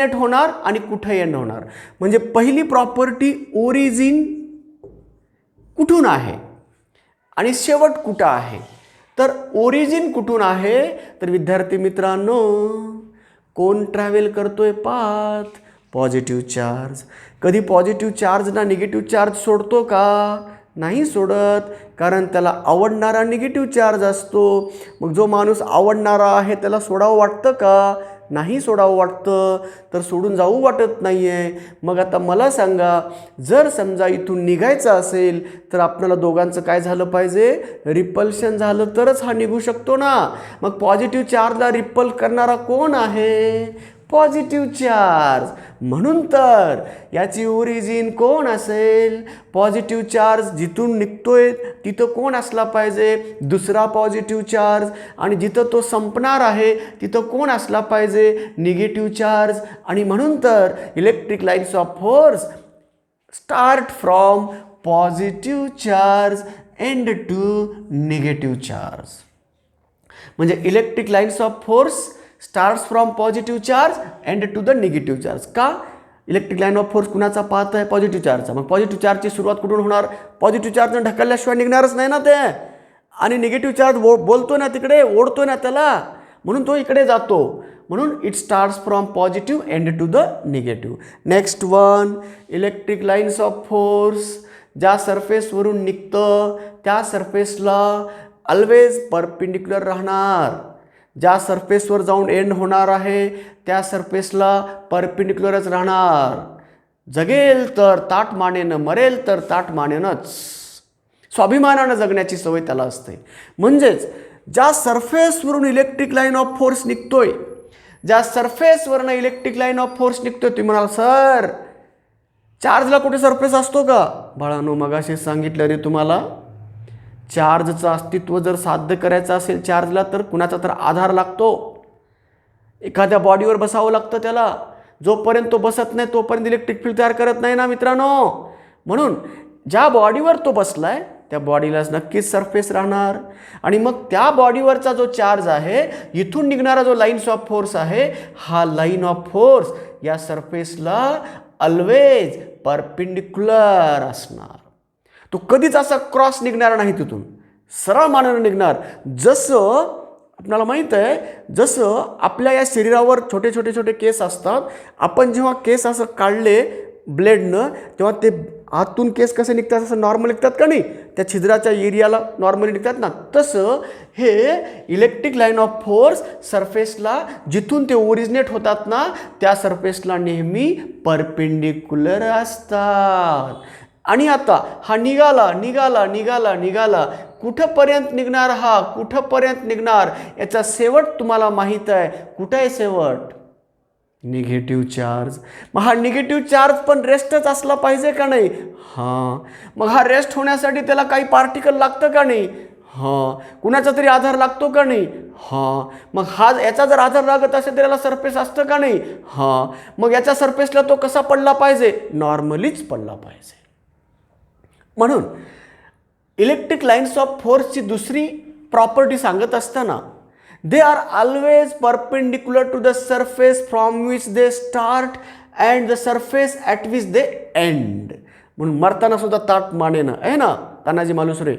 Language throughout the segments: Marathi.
एंड होणार आणि कुठे एंड होणार. म्हणजे पहिली प्रॉपर्टी ओरिजिन कुठून आहे आणि शेवट कुठं आहे. तर ओरिजिन कुठून आहे तर विद्यार्थी मित्रांनो कोण ट्रॅव्हल करतोय पाथ पॉझिटिव्ह चार्ज. कधी पॉझिटिव्ह चार्ज ना निगेटिव्ह चार्ज सोडतो का नाही सोडत कारण त्याला आवडणारा निगेटिव्ह चार्ज असतो. मग जो माणूस आवडणारा आहे त्याला सोडावं वाटतं का नाही सोडावं वाटतं तर सोडून जाऊ वाटत नाही आहे. मग आता मला सांगा जर समजा इथून निघायचं असेल तर आपल्याला दोघांचं काय झालं पाहिजे रिपल्शन झालं तरच हा निघू शकतो ना. मग पॉझिटिव्ह चार्जला रिपल करणारा कोण आहे पॉझिटिव्ह चार्ज. म्हणून तर याची ओरिजिन कोण असेल पॉझिटिव्ह चार्ज. जिथून निघतोय तिथं कोण असला पाहिजे दुसरा पॉझिटिव्ह चार्ज आणि जिथं तो संपणार आहे तिथं कोण असला पाहिजे निगेटिव्ह चार्ज. आणि म्हणून तर electric lines of force start from positive charge end to negative charge. म्हणजे electric lines of force starts from positive charge end to the negative charge. का इलेक्ट्रिक लाईन ऑफ फोर्स कुणाचा पाहत आहे पॉझिटिव्ह चार्जचा. मग पॉझिटिव्ह चार्जची सुरुवात कुठून होणार पॉझिटिव्ह चार्जनं ढकलल्याशिवाय निघणारच नाही ना ते. आणि निगेटिव्ह चार्ज बोलतोय ना तिकडे ओढतोय ना त्याला म्हणून तो इकडे जातो. म्हणून it starts from positive end to the negative. Next one electric lines of force ज्या सरफेसवरून निघतं त्या सरफेसला ऑलवेज परपेंडिक्युलर राहणार. ज्या सरफेसवर जाऊन एंड होणार आहे त्या सरफेसला परपेंडिक्युलरच राहणार. जगेल तर ताठ मानेनं मरेल तर ताठ मानेनंच. स्वाभिमानानं जगण्याची सवय त्याला असते. म्हणजेच ज्या सरफेसवरून इलेक्ट्रिक लाईन ऑफ फोर्स निघतोय ज्या सरफेसवरनं इलेक्ट्रिक लाईन ऑफ फोर्स निघतोय तुम्ही म्हणाल सर चार्जला कुठे सरफेस असतो का बाळांनो मगाशी सांगितलं रे तुम्हाला चार्जचं अस्तित्व जर साध्य करायचं असेल चार्जला तर कुणाचा तर आधार लागतो. एखाद्या बॉडीवर बसावं लागतं त्याला. जोपर्यंत तो बसत नाही तोपर्यंत इलेक्ट्रिक फील्ड तयार करत नाही ना मित्रांनो. म्हणून ज्या बॉडीवर तो बसलाय त्या बॉडीला नक्कीच सरफेस राहणार. आणि मग त्या बॉडीवरचा जो चार्ज आहे इथून निघणारा जो लाईन्स ऑफ फोर्स आहे हा लाईन ऑफ फोर्स या सरफेसला ऑलवेज परपेंडिक्युलर असणार. तो कधीच असा क्रॉस निघणार नाही तिथून सरळ मानेनं निघणार. जसं आपल्याला माहीत आहे जसं आपल्या या शरीरावर छोटे छोटे छोटे केस असतात. आपण जेव्हा केस असं काढले ब्लेडनं तेव्हा ते आतून केस कसे निघतात असं नॉर्मल निघतात का नाही त्या छिद्राच्या एरियाला नॉर्मली निघतात ना. तसं हे इलेक्ट्रिक लाईन ऑफ फोर्स सरफेसला जिथून ते ओरिजिनेट होतात ना त्या सरफेसला नेहमी परपेंडिक्युलर असतात. आणि आता हा निघाला निघाला निघाला निघाला कुठंपर्यंत निघणार हा कुठंपर्यंत निघणार याचा शेवट तुम्हाला माहीत आहे. कुठं आहे शेवट निगेटिव्ह चार्ज. मग हा निगेटिव्ह चार्ज पण रेस्टच असला पाहिजे का नाही हां. मग हा रेस्ट होण्यासाठी त्याला काही पार्टिकल लागतं का नाही हां. कुणाचा तरी आधार लागतो का नाही हां. मग हा याचा जर आधार लागत असेल तर याला सरफेस असतं का नाही हां. मग याच्या सरफेसला तो कसा पडला पाहिजे नॉर्मलीच पडला पाहिजे. म्हणून इलेक्ट्रिक लाईन्स ऑफ फोर्सची दुसरी प्रॉपर्टी सांगत असताना they are always perpendicular to the surface from which they start and the surface at which they end. म्हणून मरताना सुद्धा ताठ मानेनं आहे ना तानाजी मालुसरे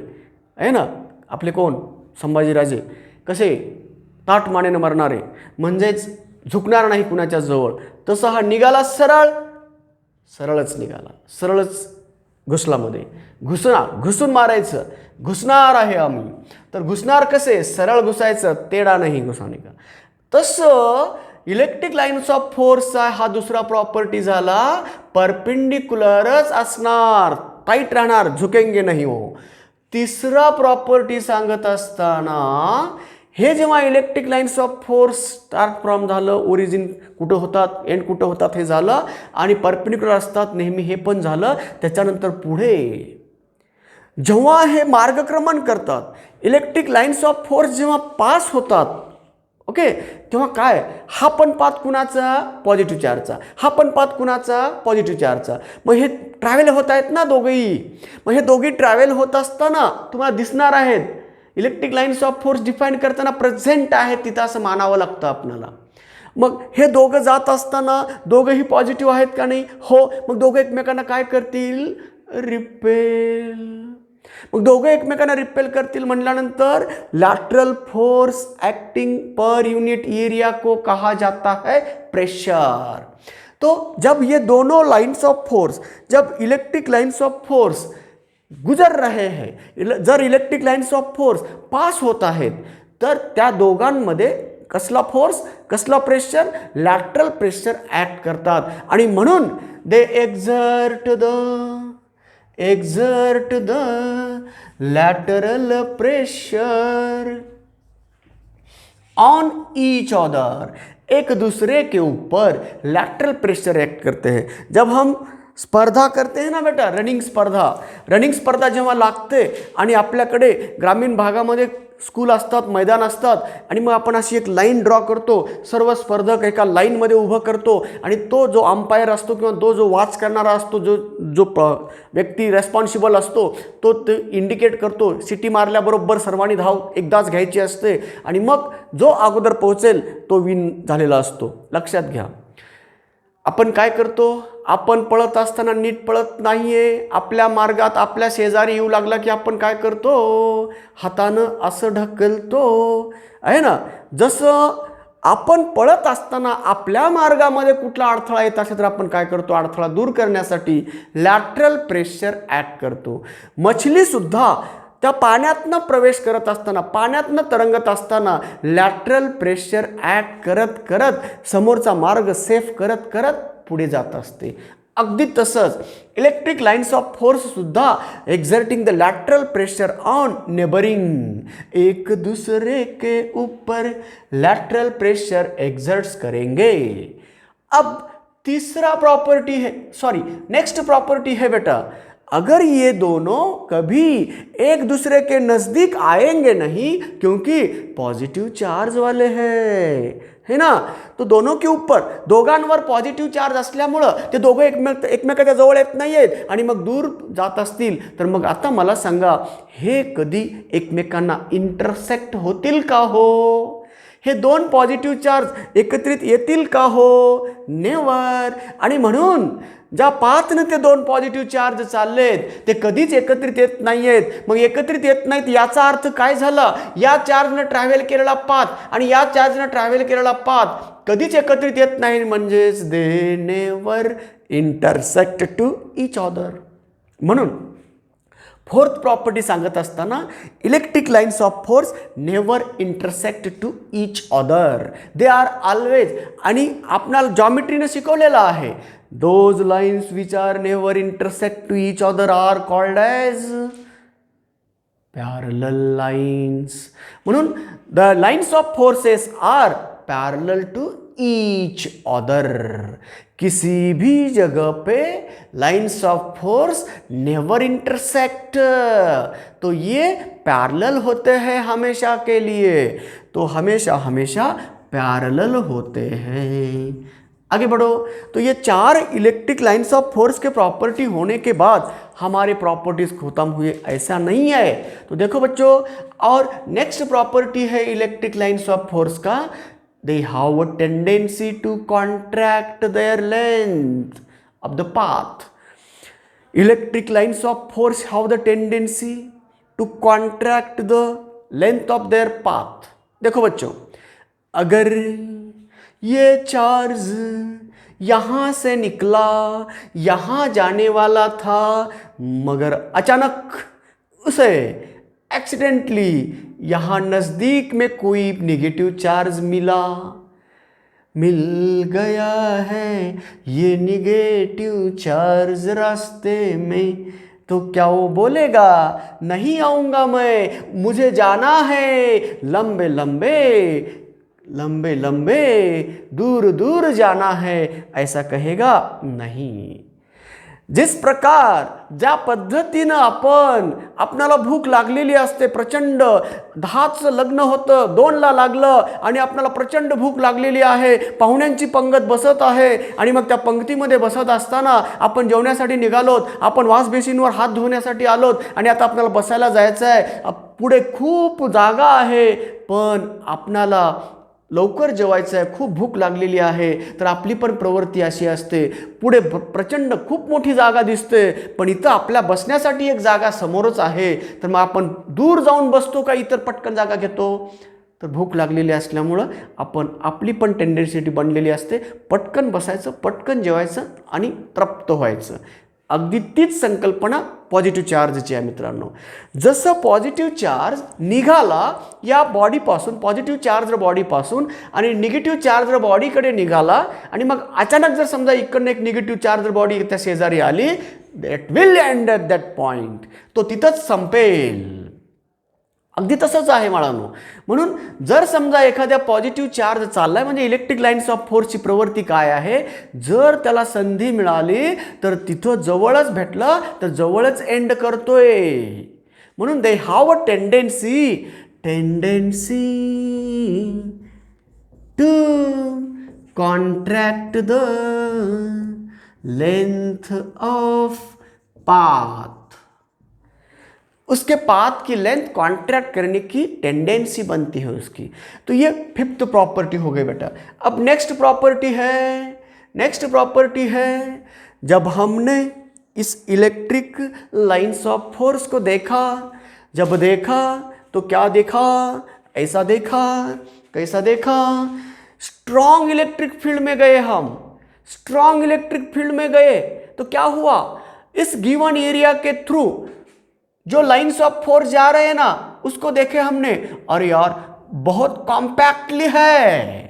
आहे ना आपले कोण संभाजीराजे कसे ताठ मानेनं मरणारे म्हणजेच झुकणार नाही कुणाच्या जवळ. तसं हा निघाला सरळ सरळच निघाला सरळच घुसलामध्ये घुसून मारायचं घुसणार आहे आम्ही तर घुसणार कसे सरळ घुसायचं तेढा नाही घुसाने का. तसं इलेक्ट्रिक लाईन्स ऑफ फोर्सचा हा दुसरा प्रॉपर्टी झाला परपेंडिक्युलरच असणार टाईट राहणार झुकेंगे नाही हो. तिसरा प्रॉपर्टी सांगत असताना हे जेव्हा electric lines of force start from झालं ओरिजिन कुठं होतात एंड कुठं होतात हे झालं आणि परपेंडिक्युलर असतात नेहमी हे पण झालं. त्याच्यानंतर पुढे जेव्हा हे मार्गक्रमण करतात इलेक्ट्रिक लाईन्स ऑफ फोर्स जेव्हा पास होतात ओके तेव्हा काय हा पण पाथ कुणाचा पॉझिटिव्ह चार्जचा हा पण पाथ कुणाचा पॉझिटिव्ह चार्जचा. मग हे ट्रॅव्हल होत आहेत ना दोघेही. मग हे दोघे ट्रॅव्हल होत असताना तुम्हाला दिसणार आहेत electric lines of force define करताना प्रेझेंट आहेत तिथं असं मानावं लागतं आपल्याला. मग हे दोघं जात असताना दोघंही पॉझिटिव्ह आहेत का नाही? हो. मग दोघं एकमेकांना काय करतील? रिपेल. मग दोघं एकमेकांना रिपेल करतील म्हटल्यानंतर lateral force acting per unit area को कहा जाता है प्रेशर. तो जब ये दोनों लाइन्स ऑफ फोर्स, जब इलेक्ट्रिक लाइन्स ऑफ फोर्स गुजर रहे हैं, जर electric lines of force pass होत आहेत, तर त्या दोघांमध्ये कसला फोर्स, कसला प्रेशर? लॅटरल प्रेशर ॲक्ट करतात. आणि म्हणून they exert the lateral pressure on each other. एक दूसरे के ऊपर लैटरल प्रेशर एक्ट करते हैं. जब हम स्पर्धा करते हैं ना बेटा, रनिंग स्पर्धा जेव्हा लागते आणि आपल्याकडे ग्रामीण भागामध्ये स्कूल असतात, मैदान असतात, आणि मग आपण अशी एक लाईन ड्रॉ करतो, सर्व स्पर्धक एका लाईनमध्ये उभं करतो, आणि तो जो अंपायर असतो किंवा तो जो वॉच करणारा असतो, जो व्यक्ती रेस्पॉन्सिबल असतो, तो ते इंडिकेट करतो. सिटी मारल्याबरोबर सर्वांनी धाव एकदाच घ्यायची असते, आणि मग जो अगोदर पोहोचेल तो विन झालेला असतो. लक्षात घ्या. आपण काय करतो? आपण पळत असताना नीट पळत नाहीये, आपल्या मार्गात आपल्या शेजारी येऊ लागला की आपण काय करतो? हातानं असं ढकलतो, आहे ना. जसं आपण पळत असताना आपल्या मार्गामध्ये कुठला अडथळा येत असेल तर आपण काय करतो? अडथळा दूर करण्यासाठी लॅटरल प्रेशर ॲक्ट करतो. मछलीसुद्धा त्या पाण्यातनं प्रवेश करत असताना, पाण्यातनं तरंगत असताना लॅटरल प्रेशर ॲक्ट करत करत समोरचा मार्ग सेफ करत करत पुढे जात असते. अगदी तसंच इलेक्ट्रिक लाइन्स ऑफ फोर्ससुद्धा exerting the lateral pressure on neighbouring, एक दूसरे के ऊपर लैटरल प्रेशर एक्सर्ट्स करेंगे. अब तीसरा प्रॉपर्टी है, नेक्स्ट प्रॉपर्टी है बेटा, अगर ये दोनों कभी एक दूसरे के नज़दीक आएंगे नहीं, क्योंकि पॉजिटिव चार्ज वाले हैं, है ना. तो दोनों के ऊपर, दोघांवर पॉझिटिव्ह चार्ज असल्यामुळं ते दोघं एकमेकाच्या जवळ येत नाही आहेत आणि मग दूर जात असतील, तर मग आता मला सांगा, हे कधी एकमेकांना इंटरसेक्ट होतील का हो? हे दोन पॉझिटिव्ह चार्ज एकत्रित येतील का हो? नेवर. आणि म्हणून ज्या पाथनं ते दोन पॉझिटिव्ह चार्ज चाललेत ते कधीच एकत्रित येत नाही आहेत. मग एकत्रित येत नाहीत याचा अर्थ काय झाला? या चार्जनं ट्रॅव्हल केलेला पाथ आणि या चार्जनं ट्रॅव्हल केलेला पाथ कधीच एकत्रित येत नाही, म्हणजेच they never intersect to each other. म्हणून फोर्थ प्रॉपर्टी सांगत असताना electric lines of force never intersect to each other, they are always. आणि आपणाला जॉमेट्रीने शिकवलेलं आहे, those lines which are never intersect to each other are called as parallel lines. म्हणून the lines of forces are parallel to each other. किसी भी जगह पे lines of force never intersect, तो ये पैरेलल होते हैं हमेशा के लिए, तो हमेशा हमेशा पैरेलल होते हैं. आगे बढ़ो. तो ये चार electric lines of force K property होने के बाद हमारे प्रॉपर्टीज खत्म हुए, ऐसा नहीं है. तो देखो बच्चों, और नेक्स्ट प्रॉपर्टी है इलेक्ट्रिक लाइन्स ऑफ फोर्स का, they have a tendency to contract their length of the path. Electric lines of force have the tendency to contract the length of their path. देखो बच्चों, अगर ये चार्ज यहाँ से निकला, यहाँ जाने वाला था, मगर अचानक उसे एक्सीडेंटली यहाँ नज़दीक में कोई नेगेटिव चार्ज मिल गया है, ये नेगेटिव चार्ज रास्ते में, तो क्या वो बोलेगा नहीं आऊँगा मैं, मुझे जाना है लंबे लंबे दूर दूर जाना है, ऐसा कहेगा नहीं. जिस प्रकार ज्या पद्धतीनं आपणाला भूक लागलेली असते, प्रचंड 10चं लग्न होतं, 2ला लागलं आणि आपणाला प्रचंड भूक लागलेली आहे, पाहुण्यांची पंगत बसत आहे आणि मग त्या पंक्तीमध्ये बसत असताना आपण जेवण्यासाठी निघालोत, आपण वॉशबेसिनवर हात धुण्यासाठी आलोत आणि आता आपल्याला बसायला जायचं आहे, पुढे खूप जागा आहे, पण आपणाला लवकर जेवायचं आहे, खूप भूक लागलेली आहे, तर आपली पण प्रवृत्ती अशी असते, पुढे प्रचंड खूप मोठी जागा दिसते, पण इथं आपल्या बसण्यासाठी एक जागा समोरच आहे, तर मग आपण दूर जाऊन बसतो का इतर पटकन जागा घेतो? तर भूक लागलेली असल्यामुळं आपली पण टेंडन्सी बनलेली असते, पटकन बसायचं, पटकन जेवायचं आणि तृप्त व्हायचं. अगदी तीच संकल्पना पॉझिटिव्ह चार्जची आहे मित्रांनो. जसं पॉझिटिव्ह चार्ज निघाला या बॉडीपासून, पॉझिटिव्ह चार्ज बॉडीपासून आणि निगेटिव्ह चार्ज बॉडीकडे निघाला आणि मग अचानक जर समजा इकडनं एक निगेटिव्ह चार्ज बॉडी त्या शेजारी आली, that will end at that point, तो तिथंच संपेल. अगदी तसंच आहे बाळांनो. म्हणून जर समजा एखाद्या पॉझिटिव्ह चार्ज चाललाय म्हणजे इलेक्ट्रिक लाईन्स ऑफ फोर्सची प्रवृत्ती काय आहे, जर त्याला संधी मिळाली तर तिथं जवळच भेटलं तर जवळच एंड करतोय. म्हणून they have a tendency to contract the length of path. उसके पाथ की लेंथ कॉन्ट्रैक्ट करने की टेंडेंसी बनती है उसकी. तो ये फिफ्थ प्रॉपर्टी हो गई बेटा. अब नेक्स्ट प्रॉपर्टी है जब हमने इस इलेक्ट्रिक लाइंस ऑफ फोर्स को देखा, जब देखा तो क्या देखा, ऐसा देखा, कैसा देखा, स्ट्रॉन्ग इलेक्ट्रिक फील्ड में गए हम. स्ट्रॉन्ग इलेक्ट्रिक फील्ड में गए तो क्या हुआ, इस गिवन एरिया के थ्रू जो लाइंस ऑफ फोर्स जा रहे हैं ना उसको देखे हमने, अरे यार बहुत कॉम्पैक्टली है.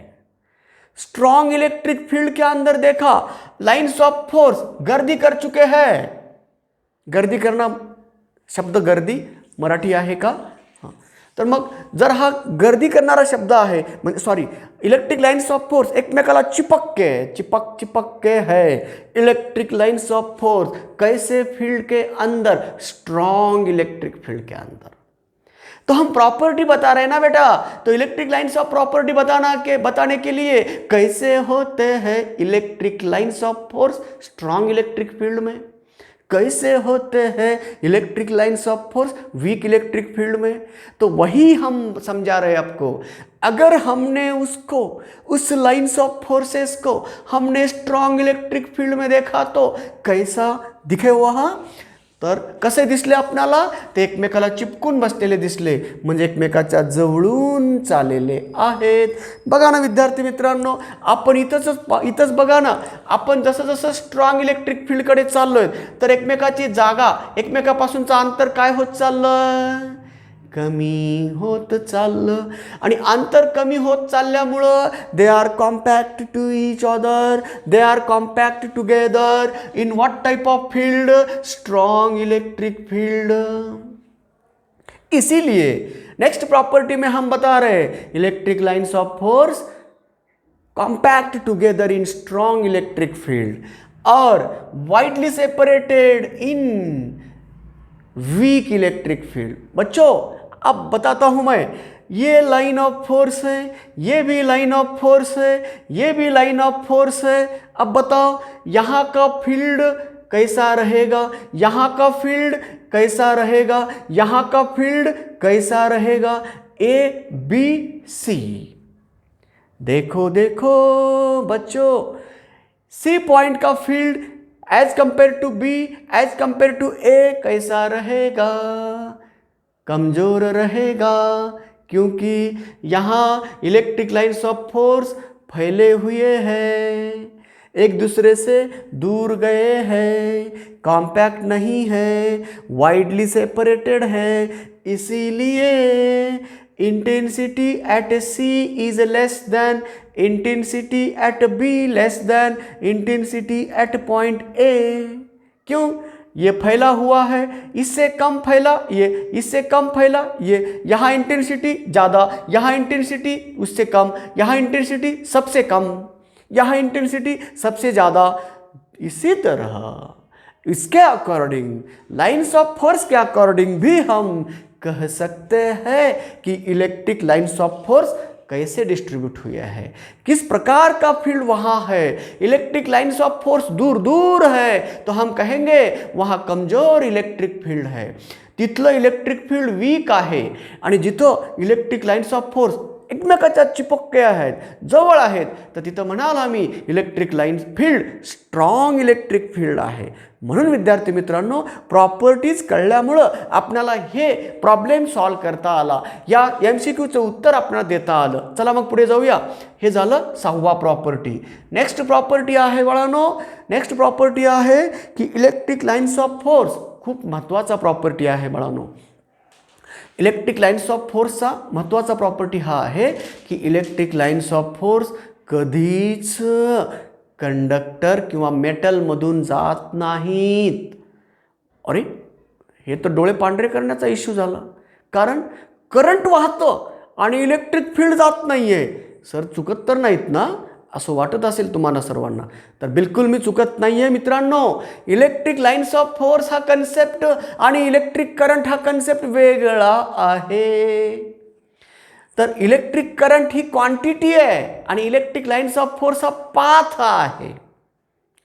स्ट्रॉन्ग इलेक्ट्रिक फील्ड के अंदर देखा लाइंस ऑफ फोर्स गर्दी कर चुके हैं. गर्दी करना शब्द गर्दी मराठी आहे का? तर मग जर हा गर्दी करणारा शब्द आहे म्हणजे sorry electric lines of force एकमेकाला चिपक के है. इलेक्ट्रिक लाइन्स ऑफ फोर्स कैसे फील्ड के अंदर, स्ट्रॉन्ग इलेक्ट्रिक फील्ड के अंदर. तो हम प्रॉपर्टी बता रहे हैं ना बेटा, तो इलेक्ट्रिक लाइन्स ऑफ प्रॉपर्टी बताने के लिए कैसे होते हैं electric lines of force strong electric field में, कैसे होते हैं electric lines of force weak electric field में. तो वही हम समझा रहे हैं आपको. अगर हमने उसको, उस लाइंस ऑफ फोर्सेस को हमने स्ट्रॉन्ग इलेक्ट्रिक फील्ड में देखा तो कैसा दिखे वहाँ, तर कसे दिसले आपणाला, ते एकमेकाला चिपकून बसलेले दिसले, म्हणजे एकमेकाच्या जवळून चाललेले आहेत. बघा ना विद्यार्थी मित्रांनो, आपण इथंच बघा ना, आपण जसं जसं स्ट्रॉंग इलेक्ट्रिक फील्डकडे चाललोय तर एकमेकाची जागा, एकमेकापासूनचं अंतर काय होत चाललं, कमी होत चाललं. आणि अंतर कमी होत चालल्यामुळं they are compact to each other, they are compact together in what type of field, strong electric field. इसीलिए नेक्स्ट प्रॉपर्टी में हम बता रहे हैं electric lines of force compact together in strong electric field और widely separated in weak electric field. बच्चों अब बताता हूं मैं, ये लाइन ऑफ फोर्स है, ये भी लाइन ऑफ फोर्स है, ये भी लाइन ऑफ फोर्स है. अब बताओ यहाँ का फील्ड कैसा रहेगा, यहाँ का फील्ड कैसा रहेगा, यहाँ का फील्ड कैसा रहेगा, ए बी सी. देखो देखो बच्चों, सी पॉइंट का field as compare to B, as compare to A कैसा रहेगा, कमजोर रहेगा, क्योंकि यहाँ इलेक्ट्रिक लाइंस ऑफ फोर्स फैले हुए हैं, एक दूसरे से दूर गए हैं, कॉम्पैक्ट नहीं है, वाइडली सेपरेटेड है. इसीलिए intensity at C is less than intensity at B, less than intensity at point A. क्यों, ये फैला हुआ है, इससे कम फैला ये, इससे कम फैला ये, यहाँ इंटेंसिटी ज़्यादा, यहाँ इंटेंसिटी उससे कम, यहाँ इंटेंसिटी सबसे कम, यहाँ इंटेंसिटी सबसे ज़्यादा. इसी तरह इसके according, lines of force K according भी हम कह सकते हैं कि इलेक्ट्रिक लाइंस ऑफ फोर्स कैसे डिस्ट्रीब्यूट हुआ है, किस प्रकार का फील्ड वहाँ है. इलेक्ट्रिक लाइंस ऑफ फोर्स दूर दूर है तो हम कहेंगे वहाँ कमजोर इलेक्ट्रिक फील्ड है, तिथलं इलेक्ट्रिक फील्ड वीक आहे. आणि जिथं इलेक्ट्रिक लाइंस ऑफ फोर्स एकमेकाच्या चिपक्के आहेत, जवळ आहेत, तर तिथं म्हणाल आम्ही electric line field strong electric field आहे. म्हणून विद्यार्थी मित्रांनो, प्रॉपर्टीज कळल्यामुळं आपल्याला हे प्रॉब्लेम सॉल्व करता आला, या MCQचं उत्तर आपल्याला देता आलं. चला मग पुढे जाऊया. हे झालं 6वा प्रॉपर्टी. नेक्स्ट प्रॉपर्टी आहे बाळांनो, नेक्स्ट प्रॉपर्टी आहे की इलेक्ट्रिक लाईन्स ऑफ फोर्स. खूप महत्त्वाचा प्रॉपर्टी आहे बाळांनो. इलेक्ट्रिक लाईन्स ऑफ फोर्सचा महत्त्वाचा प्रॉपर्टी हा आहे की इलेक्ट्रिक लाईन्स ऑफ फोर्स कधीच कंडक्टर किंवा मेटलमधून जात नाहीत. अरे, हे तर डोळे पांढरे करण्याचा इश्यू झाला, कारण करंट वाहतं आणि इलेक्ट्रिक फील्ड जात नाही आहे. सर चुकत तर नाहीत ना, असं वाटत असेल तुम्हाला सर्वांना, तर बिलकुल मी चुकत नाही आहे मित्रांनो. इलेक्ट्रिक लाईन्स ऑफ फोर्स हा कन्सेप्ट आणि इलेक्ट्रिक करंट हा कन्सेप्ट वेगळा आहे. तर इलेक्ट्रिक करंट ही क्वांटिटी आहे आणि इलेक्ट्रिक लाईन्स ऑफ फोर्स हा पाथ आहे.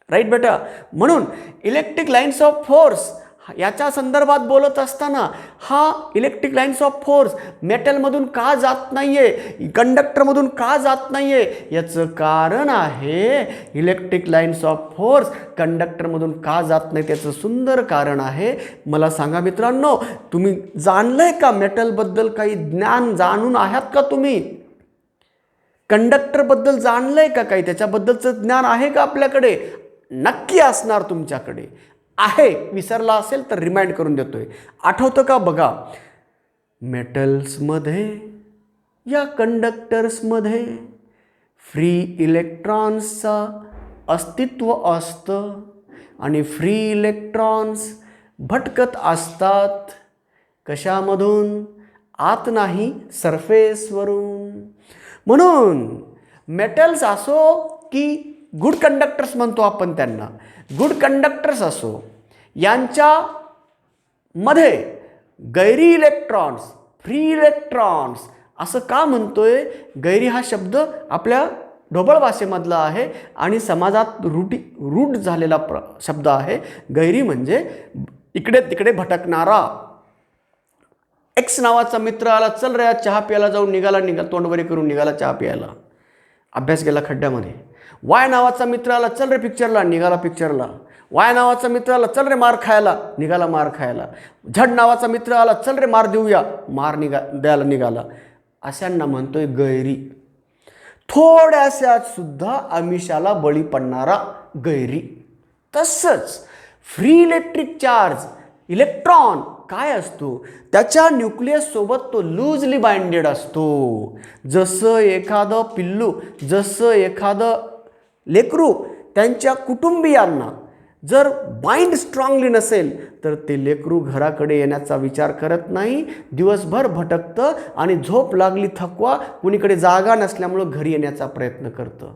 राईट बेटा. म्हणून इलेक्ट्रिक लाईन्स ऑफ फोर्स याच्या संदर्भात बोलत असताना हा इलेक्ट्रिक लाईन्स ऑफ फोर्स मेटलमधून का जात नाही आहे, कंडक्टरमधून का जात नाही आहे, याचं कारण आहे इलेक्ट्रिक लाईन्स ऑफ फोर्स कंडक्टरमधून का जात नाही, त्याचं सुंदर कारण आहे. मला सांगा मित्रांनो, तुम्ही जाणलंय का मेटलबद्दल काही ज्ञान जाणून आहात का तुम्ही? कंडक्टरबद्दल जाणलंय का काही, त्याच्याबद्दलचं ज्ञान आहे का आपल्याकडे? नक्की असणार तुमच्याकडे आहे. विसरला असेल तर रिमाइंड करून देतोय. आठवतं का बघा, मेटल्समध्ये या कंडक्टर्समध्ये फ्री इलेक्ट्रॉन्सचं अस्तित्व असतं आणि फ्री इलेक्ट्रॉन्स भटकत असतात. कशामधून? आत नाही, सरफेसवरून. म्हणून मेटल्स असो की गुड कंडक्टर्स म्हणतो आपण त्यांना, गुड कंडक्टर्स असो, यांच्यामध्ये गैरी इलेक्ट्रॉन्स, फ्री इलेक्ट्रॉन्स असं का म्हणतोय? गैरी हा शब्द आपल्या ढोबळ भाषेमधला आहे आणि समाजात रूट झालेला शब्द आहे. गैरी म्हणजे इकडे तिकडे भटकणारा. एक्स नावाचा मित्र आला, चल रे चहा प्यायला जाऊन, निघाला तोंडवरी करून निघाला चहा प्यायला, अभ्यास गेला खड्ड्यामध्ये. वाय नावाचा मित्र आला, चल रे पिक्चरला, निघाला पिक्चरला. वाय नावाचा मित्र आला, चल रे मार खायला, निघाला मार खायला. झड नावाचा मित्र आला, चल रे मार देऊया, द्यायला निघाला. अशांना म्हणतोय गैरी. थोड्याशात सुद्धा आमिषाला बळी पडणारा गैरी. तसंच फ्री इलेक्ट्रिक चार्ज इलेक्ट्रॉन काय असतो, त्याच्या न्यूक्लियस सोबत तो लूजली बाइंडेड असतो. जसं एखादं पिल्लू, जसं एखादं लेकरू त्यांच्या कुटुंबियांना जर बाइंड स्ट्रॉंगली नसेल तर ते लेकरू घराकडे येण्याचा विचार करत नाही, दिवसभर भटकतं आणि झोप लागली, थकवा, कुणीकडे जागा नसल्यामुळं घरी येण्याचा प्रयत्न करतं.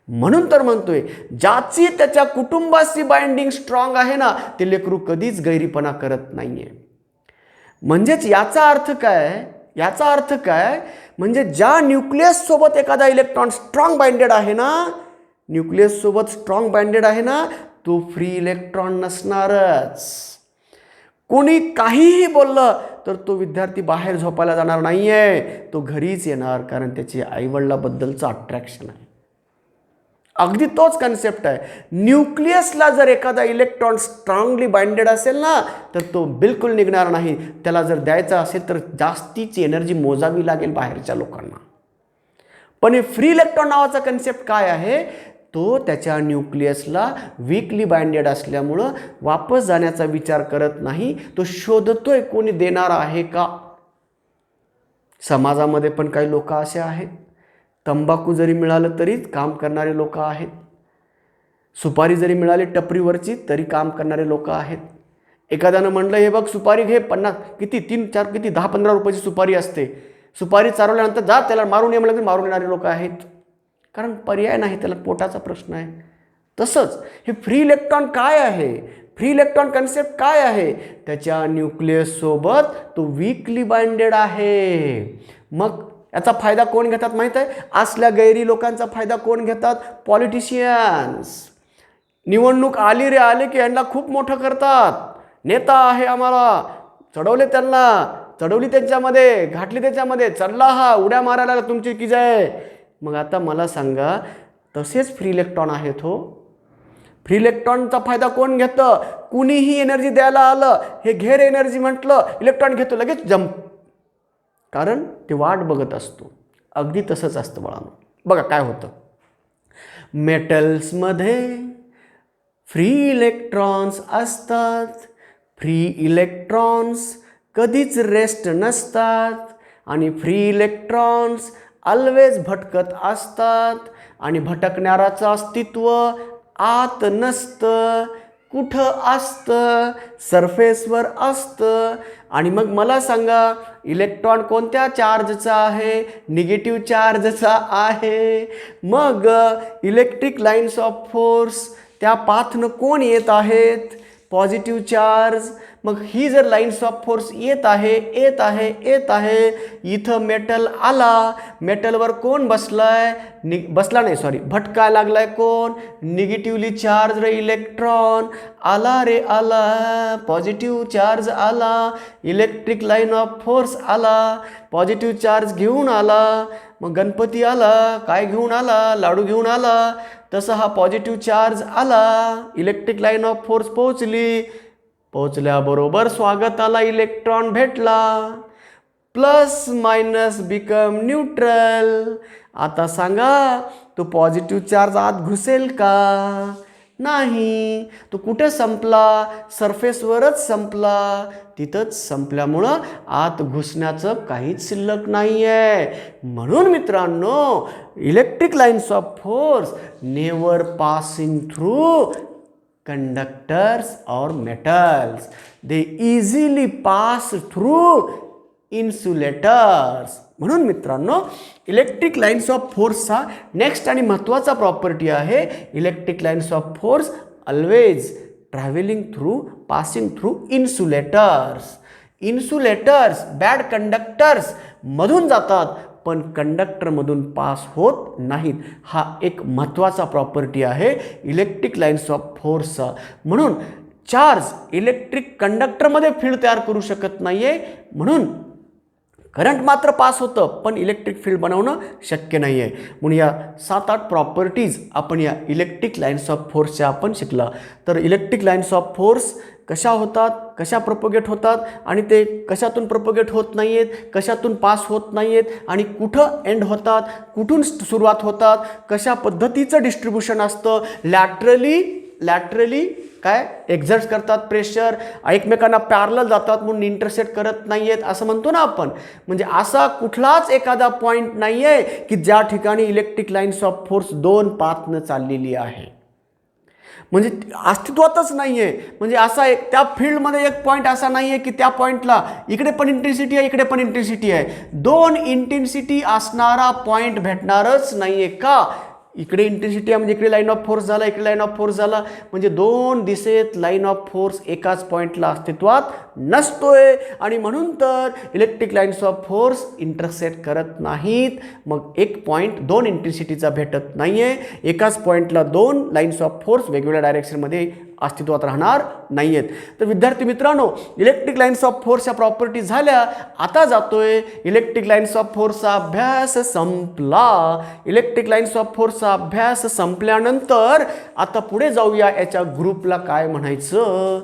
म्हणून तर म्हणतोय, ज्याची त्याच्या कुटुंबाशी बाइंडिंग स्ट्रॉंग आहे ना, ते लेकरू कधीच गैरीपणा करत नाहीये. म्हणजेच याचा अर्थ काय? याचा अर्थ काय म्हणजे ज्या न्यूक्लियस सोबत एखादा इलेक्ट्रॉन स्ट्रॉंग बाइंडेड आहे ना, न्यूक्लियस सोबत स्ट्रॉंग बाइंडेड आहे ना, तो फ्री इलेक्ट्रॉन नसणारच. कोणी काहीही बोललं तर तो विद्यार्थी बाहेर झोपायला जाणार नाहीये, तो घरीच येणार, कारण त्याची आईवडिलाबद्दलचं अट्रॅक्शन आहे. अगदी तोच कन्सेप्ट आहे. न्यूक्लियसला जर एखादा इलेक्ट्रॉन स्ट्रॉंगली बाइंडेड असेल ना, तर तो बिलकुल निघणार नाही. त्याला जर द्यायचा असेल तर जास्तीची एनर्जी मोजावी लागेल बाहेरच्या लोकांना. पण फ्री इलेक्ट्रॉन नावाचा कन्सेप्ट काय आहे, तो त्याच्या न्यूक्लियसला वीकली बाइंडेड असल्यामुळं वापस जाण्याचा विचार करत नाही. तो शोधतोय कोणी देणार आहे का. समाजामध्ये पण काही लोक असे आहेत, तंबाखू जरी मिळालं तरीच काम करणारे लोक आहेत, सुपारी जरी मिळाली टपरीवरची तरी काम करणारे लोक आहेत. एखाद्यानं म्हणलं, हे बघ सुपारी घे, 50 किती 3-4 किती 10-15 रुपयाची सुपारी असते, सुपारी चालवल्यानंतर जा त्याला मारून ये म्हणलं की मारून येणारे लोक आहेत, कारण पर्याय नाही, त्याला पोटाचा प्रश्न आहे. तसंच हे फ्री इलेक्ट्रॉन काय आहे, फ्री इलेक्ट्रॉन कन्सेप्ट काय आहे, त्याच्या न्यूक्लियस सोबत तो वीकली बाइंडेड आहे. मग याचा फायदा कोण घेतात माहीत आहे? असल्या गैरी लोकांचा फायदा कोण घेतात? पॉलिटिशियन्स. निवडणूक आली रे आली की यांना खूप मोठं करतात, नेता आहे आम्हाला, चढवले त्यांना, चढवली त्यांच्यामध्ये, घातली त्याच्यामध्ये, चढला हा, उड्या मारायला तुमची की जय. मग आता मला सांगा, तसेच फ्री इलेक्ट्रॉन आहेत हो. फ्री इलेक्ट्रॉनचा फायदा कोण घेतं? कुणीही एनर्जी द्यायला आलं, हे घेर एनर्जी म्हटलं, इलेक्ट्रॉन घेतो लगेच जम्प, कारण ते वाट बघत असतो. अगदी तसंच असतं बाळांनो. बघा काय होतं, मेटल्समध्ये फ्री इलेक्ट्रॉन्स असतात. फ्री इलेक्ट्रॉन्स कधीच रेस्ट नसतात आणि फ्री इलेक्ट्रॉन्स ऑलवेज भटकत असतात. आणि भटकणाऱ्याचं अस्तित्व आत नसतं, कुठं असतं? सरफेसवर असतं. आणि मग मला सांगा, इलेक्ट्रॉन कोणत्या चार्जचा आहे? निगेटिव्ह चार्जचा आहे. मग इलेक्ट्रिक लाईन्स ऑफ फोर्स त्या पाथनं कोण येत आहेत? Positive charge. मग ही जर लाईन्स ऑफ फोर्स येत आहे, इथं मेटल आला, मेटलवर कोण बसलाय? भटकायला लागलाय कोण? Negatively charge electron. आला रे आला, पॉझिटिव्ह चार्ज आला, इलेक्ट्रिक लाईन ऑफ फोर्स आला, पॉझिटिव्ह चार्ज घेऊन आला. मग गणपती आला, काय घेऊन आला? लाडू घेऊन आला. तसं हा पॉझिटिव्ह चार्ज आला, इलेक्ट्रिक लाईन ऑफ फोर्स पोहोचल्याबरोबर स्वागताला इलेक्ट्रॉन भेटला. Plus minus become neutral. आता सांगा, तो पॉझिटिव्ह चार्ज आत घुसेल का? नाही. तो कुठे संपला? सरफेसवरच संपला. तिथंच संपल्यामुळं आत घुसण्याचं काहीच शिल्लक नाही आहे. म्हणून मित्रांनो, electric lines of force never passing through conductors or metals. They easily pass through insulators. म्हणून मित्रांनो, इलेक्ट्रिक लाईन्स ऑफ फोर्सचा नेक्स्ट आणि महत्त्वाचा प्रॉपर्टी आहे, electric lines of force always passing through insulators. Insulators bad conductors मधून जातात, पण कंडक्टरमधून पास होत नाहीत. हा एक महत्त्वाचा प्रॉपर्टी आहे इलेक्ट्रिक लाईन्स ऑफ फोर्सचा. म्हणून चार्ज इलेक्ट्रिक कंडक्टरमध्ये फील्ड तयार करू शकत नाही आहे. म्हणून करंट मात्र पास होतं, पण इलेक्ट्रिक फील्ड बनवणं शक्य नाही आहे. म्हणून या 7-8 प्रॉपर्टीज आपण या इलेक्ट्रिक लाईन्स ऑफ फोर्सच्या आपण शिकला. तर इलेक्ट्रिक लाईन्स ऑफ फोर्स कशा होतात, कशा प्रोपोगेट होतात, आणि ते कशातून प्रोपोगेट होत नाही आहेत, कशातून पास होत नाही आहेत, आणि कुठं एंड होतात, कुठून सुरुवात होतात, कशा पद्धतीचं डिस्ट्रीब्युशन असतं. लॅटरली काय एक्झर्ट करतात प्रेशर, एकमेकांना पॅरलल जातात म्हणून इंटरसेक्ट करत नाही आहेत असं म्हणतो ना आपण. म्हणजे असा कुठलाच एखादा पॉईंट नाही आहे की ज्या ठिकाणी इलेक्ट्रिक लाईन्स ऑफ फोर्स 2 पाथनं चाललेली आहे. म्हणजे अस्तित्वातच नाही आहे. म्हणजे असा एक त्या फील्डमध्ये एक पॉईंट असा नाही आहे की त्या पॉईंटला इकडे पण इंटेन्सिटी आहे, इकडे पण इंटेन्सिटी आहे. 2 इंटेन्सिटी असणारा पॉईंट भेटणारच नाही आहे. का? इकडे इंटेन्सिटी आहे म्हणजे इकडे लाईन ऑफ फोर्स झाला, इकडे लाईन ऑफ फोर्स झाला, म्हणजे 2 दिशेत लाईन ऑफ फोर्स एकाच पॉईंटला अस्तित्वात नसतोय. आणि म्हणून तर electric lines of force intersect करत नाहीत. मग एक पॉईंट 2 इंटेन्सिटीचा भेटत नाही आहे. एकाच पॉईंटला 2 लाईन्स ऑफ फोर्स वेगवेगळ्या डायरेक्शनमध्ये अस्तित्वात राहणार नाही आहेत. तर विद्यार्थी मित्रांनो, इलेक्ट्रिक लाईन्स ऑफ फोर्सच्या प्रॉपर्टी झाल्या. आता जातोय इलेक्ट्रिक लाईन्स ऑफ फोर्सचा अभ्यास संपला. इलेक्ट्रिक लाईन्स ऑफ फोर्सचा अभ्यास संपल्यानंतर आता पुढे जाऊया याच्या ग्रुपला काय म्हणायचं.